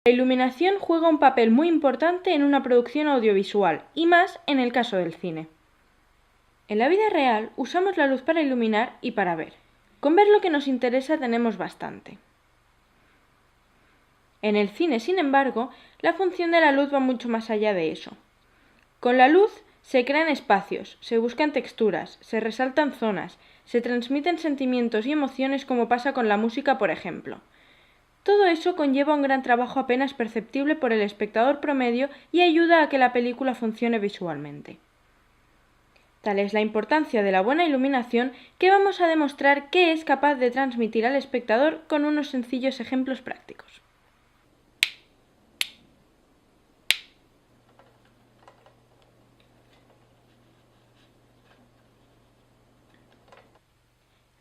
La iluminación juega un papel muy importante en una producción audiovisual, y más en el caso del cine. En la vida real usamos la luz para iluminar y para ver. Con ver lo que nos interesa tenemos bastante. En el cine, sin embargo, la función de la luz va mucho más allá de eso. Con la luz se crean espacios, se buscan texturas, se resaltan zonas, se transmiten sentimientos y emociones como pasa con la música, por ejemplo. Todo eso conlleva un gran trabajo apenas perceptible por el espectador promedio y ayuda a que la película funcione visualmente. Tal es la importancia de la buena iluminación que vamos a demostrar que es capaz de transmitir al espectador con unos sencillos ejemplos prácticos.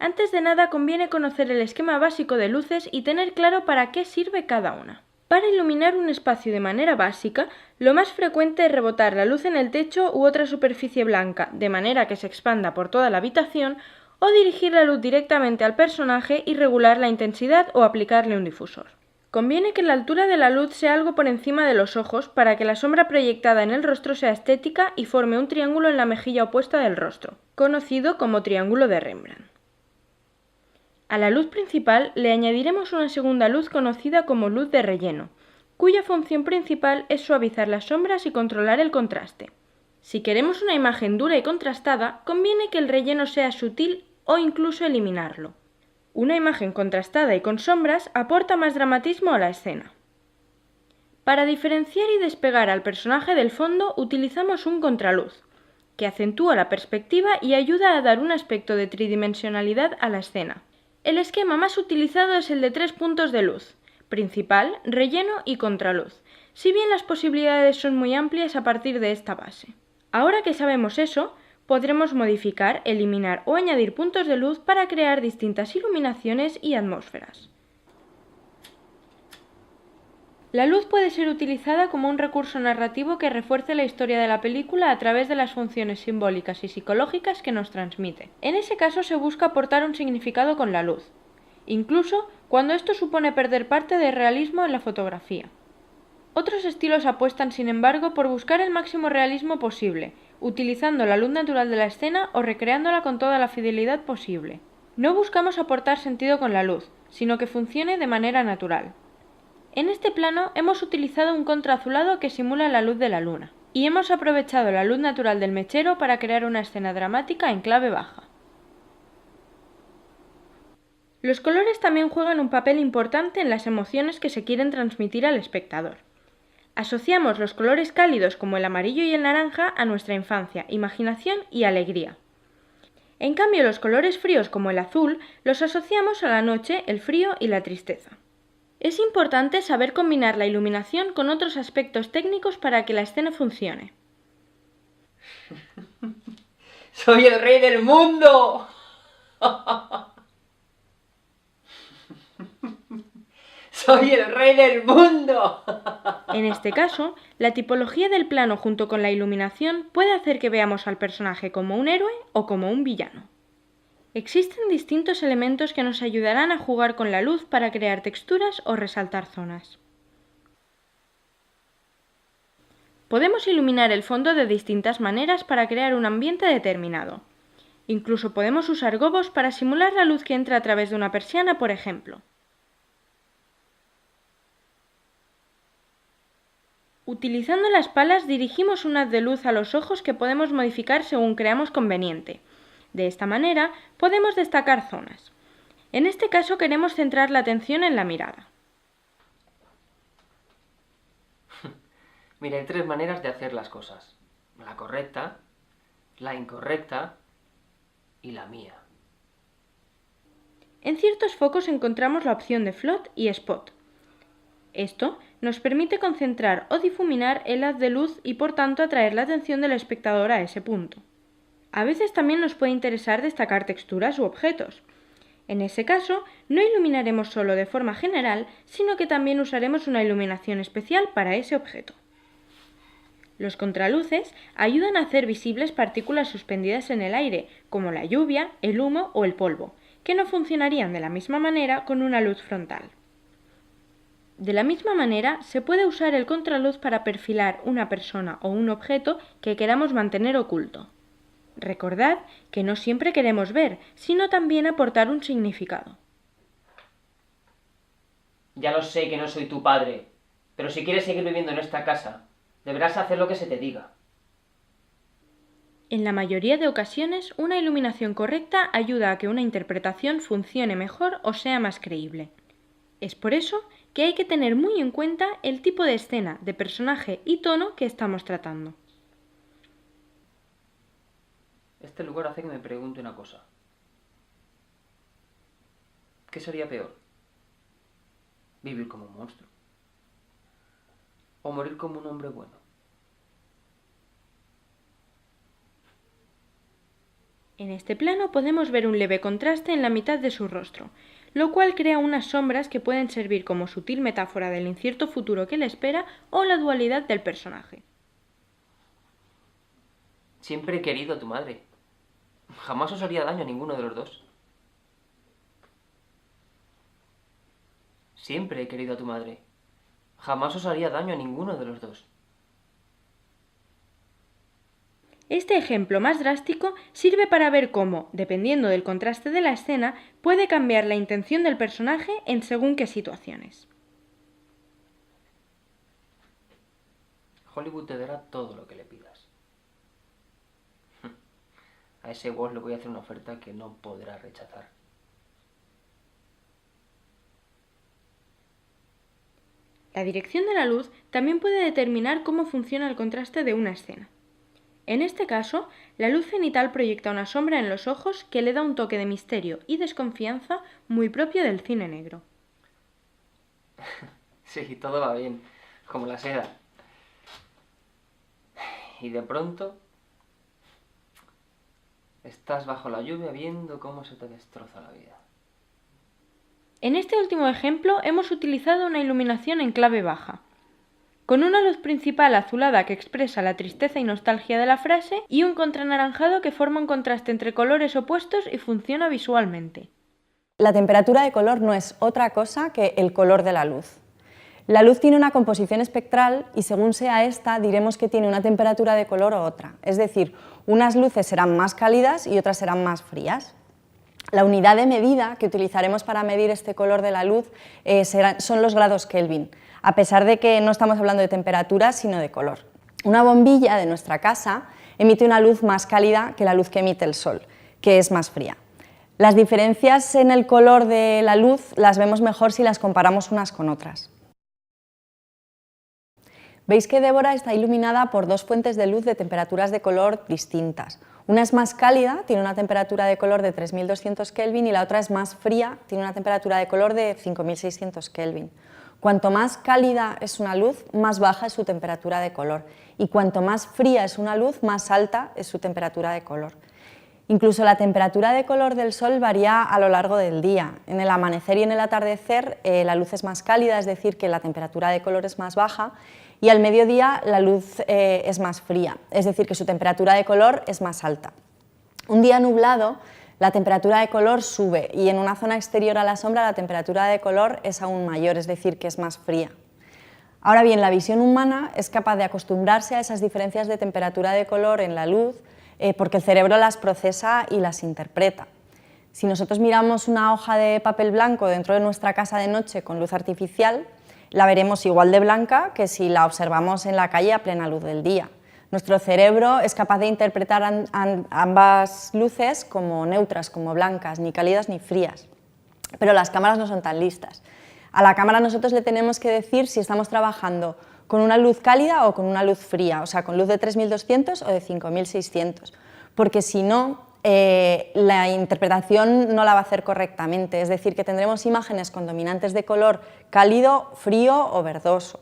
Antes de nada conviene conocer el esquema básico de luces y tener claro para qué sirve cada una. Para iluminar un espacio de manera básica, lo más frecuente es rebotar la luz en el techo u otra superficie blanca, de manera que se expanda por toda la habitación, o dirigir la luz directamente al personaje y regular la intensidad o aplicarle un difusor. Conviene que la altura de la luz sea algo por encima de los ojos para que la sombra proyectada en el rostro sea estética y forme un triángulo en la mejilla opuesta del rostro, conocido como triángulo de Rembrandt. A la luz principal le añadiremos una segunda luz conocida como luz de relleno, cuya función principal es suavizar las sombras y controlar el contraste. Si queremos una imagen dura y contrastada, conviene que el relleno sea sutil o incluso eliminarlo. Una imagen contrastada y con sombras aporta más dramatismo a la escena. Para diferenciar y despegar al personaje del fondo utilizamos un contraluz, que acentúa la perspectiva y ayuda a dar un aspecto de tridimensionalidad a la escena. El esquema más utilizado es el de 3 puntos de luz: principal, relleno y contraluz, si bien las posibilidades son muy amplias a partir de esta base. Ahora que sabemos eso, podremos modificar, eliminar o añadir puntos de luz para crear distintas iluminaciones y atmósferas. La luz puede ser utilizada como un recurso narrativo que refuerce la historia de la película a través de las funciones simbólicas y psicológicas que nos transmite. En ese caso se busca aportar un significado con la luz, incluso cuando esto supone perder parte del realismo en la fotografía. Otros estilos apuestan, sin embargo, por buscar el máximo realismo posible, utilizando la luz natural de la escena o recreándola con toda la fidelidad posible. No buscamos aportar sentido con la luz, sino que funcione de manera natural. En este plano hemos utilizado un contraazulado que simula la luz de la luna, y hemos aprovechado la luz natural del mechero para crear una escena dramática en clave baja. Los colores también juegan un papel importante en las emociones que se quieren transmitir al espectador. Asociamos los colores cálidos como el amarillo y el naranja a nuestra infancia, imaginación y alegría. En cambio, los colores fríos como el azul los asociamos a la noche, el frío y la tristeza. Es importante saber combinar la iluminación con otros aspectos técnicos para que la escena funcione. ¡Soy el rey del mundo! ¡Soy el rey del mundo! En este caso, la tipología del plano junto con la iluminación puede hacer que veamos al personaje como un héroe o como un villano. Existen distintos elementos que nos ayudarán a jugar con la luz para crear texturas o resaltar zonas. Podemos iluminar el fondo de distintas maneras para crear un ambiente determinado. Incluso podemos usar gobos para simular la luz que entra a través de una persiana, por ejemplo. Utilizando las palas dirigimos un haz de luz a los ojos que podemos modificar según creamos conveniente. De esta manera podemos destacar zonas. En este caso queremos centrar la atención en la mirada. Mira, hay 3 maneras de hacer las cosas: la correcta, la incorrecta y la mía. En ciertos focos encontramos la opción de float y spot. Esto nos permite concentrar o difuminar el haz de luz y por tanto atraer la atención del espectador a ese punto. A veces también nos puede interesar destacar texturas u objetos. En ese caso, no iluminaremos solo de forma general, sino que también usaremos una iluminación especial para ese objeto. Los contraluces ayudan a hacer visibles partículas suspendidas en el aire, como la lluvia, el humo o el polvo, que no funcionarían de la misma manera con una luz frontal. De la misma manera, se puede usar el contraluz para perfilar una persona o un objeto que queramos mantener oculto. Recordad que no siempre queremos ver, sino también aportar un significado. Ya lo sé que no soy tu padre, pero si quieres seguir viviendo en esta casa, deberás hacer lo que se te diga. En la mayoría de ocasiones, una iluminación correcta ayuda a que una interpretación funcione mejor o sea más creíble. Es por eso que hay que tener muy en cuenta el tipo de escena, de personaje y tono que estamos tratando. Este lugar hace que me pregunte una cosa. ¿Qué sería peor? ¿Vivir como un monstruo? ¿O morir como un hombre bueno? En este plano podemos ver un leve contraste en la mitad de su rostro, lo cual crea unas sombras que pueden servir como sutil metáfora del incierto futuro que le espera o la dualidad del personaje. Siempre he querido a tu madre. Jamás os haría daño a ninguno de los dos. Siempre he querido a tu madre. Jamás os haría daño a ninguno de los dos. Este ejemplo más drástico sirve para ver cómo, dependiendo del contraste de la escena, puede cambiar la intención del personaje en según qué situaciones. Hollywood te dará todo lo que le pidas. A ese boss le voy a hacer una oferta que no podrá rechazar. La dirección de la luz también puede determinar cómo funciona el contraste de una escena. En este caso, la luz cenital proyecta una sombra en los ojos que le da un toque de misterio y desconfianza muy propio del cine negro. Sí, todo va bien, como la seda. Y de pronto estás bajo la lluvia viendo cómo se te destroza la vida. En este último ejemplo hemos utilizado una iluminación en clave baja, con una luz principal azulada que expresa la tristeza y nostalgia de la frase y un contranaranjado que forma un contraste entre colores opuestos y funciona visualmente. La temperatura de color no es otra cosa que el color de la luz. La luz tiene una composición espectral y según sea esta diremos que tiene una temperatura de color u otra, es decir, unas luces serán más cálidas y otras serán más frías. La unidad de medida que utilizaremos para medir este color de la luz son los grados Kelvin, a pesar de que no estamos hablando de temperatura, sino de color. Una bombilla de nuestra casa emite una luz más cálida que la luz que emite el sol, que es más fría. Las diferencias en el color de la luz las vemos mejor si las comparamos unas con otras. Veis que Débora está iluminada por dos fuentes de luz de temperaturas de color distintas. Una es más cálida, tiene una temperatura de color de 3200 Kelvin y la otra es más fría, tiene una temperatura de color de 5600 Kelvin. Cuanto más cálida es una luz, más baja es su temperatura de color y cuanto más fría es una luz, más alta es su temperatura de color. Incluso la temperatura de color del sol varía a lo largo del día. En el amanecer y en el atardecer la luz es más cálida, es decir, que la temperatura de color es más baja, y al mediodía la luz es más fría, es decir, que su temperatura de color es más alta. Un día nublado, la temperatura de color sube y en una zona exterior a la sombra la temperatura de color es aún mayor, es decir, que es más fría. Ahora bien, la visión humana es capaz de acostumbrarse a esas diferencias de temperatura de color en la luz porque el cerebro las procesa y las interpreta. Si nosotros miramos una hoja de papel blanco dentro de nuestra casa de noche con luz artificial, la veremos igual de blanca que si la observamos en la calle a plena luz del día. Nuestro cerebro es capaz de interpretar ambas luces como neutras, como blancas, ni cálidas ni frías. Pero las cámaras no son tan listas. A la cámara nosotros le tenemos que decir si estamos trabajando con una luz cálida o con una luz fría, o sea, con luz de 3200 o de 5600, porque si no, la interpretación no la va a hacer correctamente, es decir, que tendremos imágenes con dominantes de color cálido, frío o verdoso.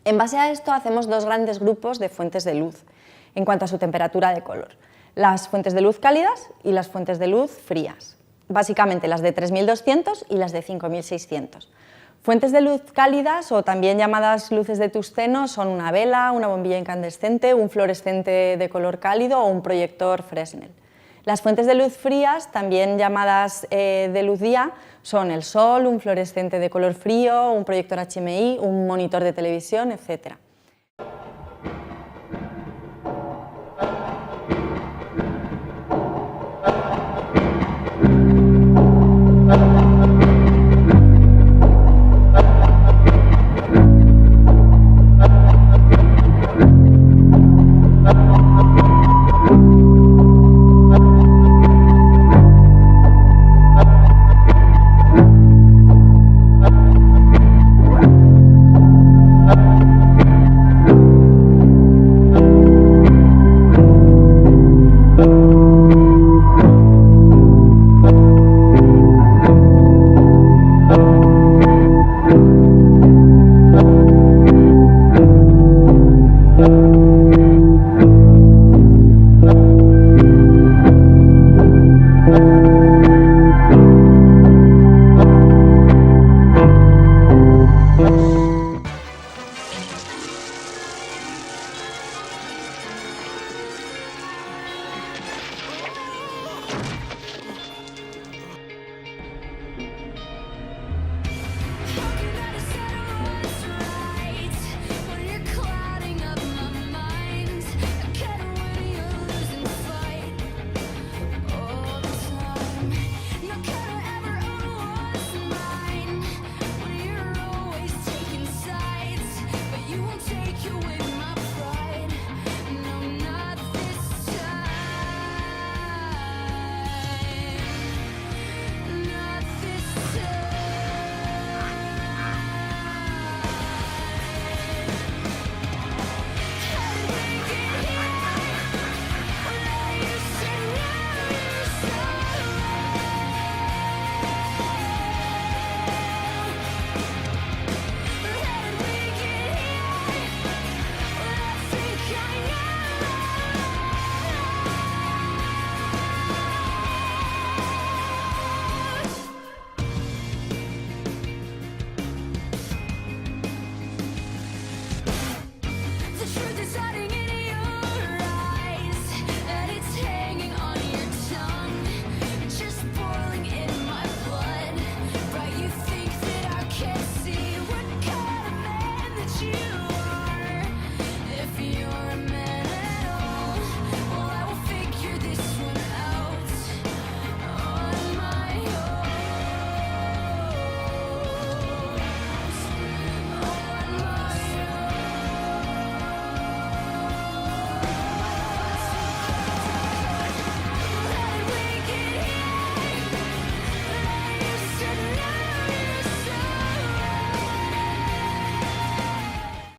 En base a esto hacemos dos grandes grupos de fuentes de luz en cuanto a su temperatura de color, las fuentes de luz cálidas y las fuentes de luz frías, básicamente las de 3200 y las de 5600. Fuentes de luz cálidas, o también llamadas luces de tungsteno, son una vela, una bombilla incandescente, un fluorescente de color cálido o un proyector Fresnel. Las fuentes de luz frías, también llamadas de luz día, son el sol, un fluorescente de color frío, un proyector HMI, un monitor de televisión, etc.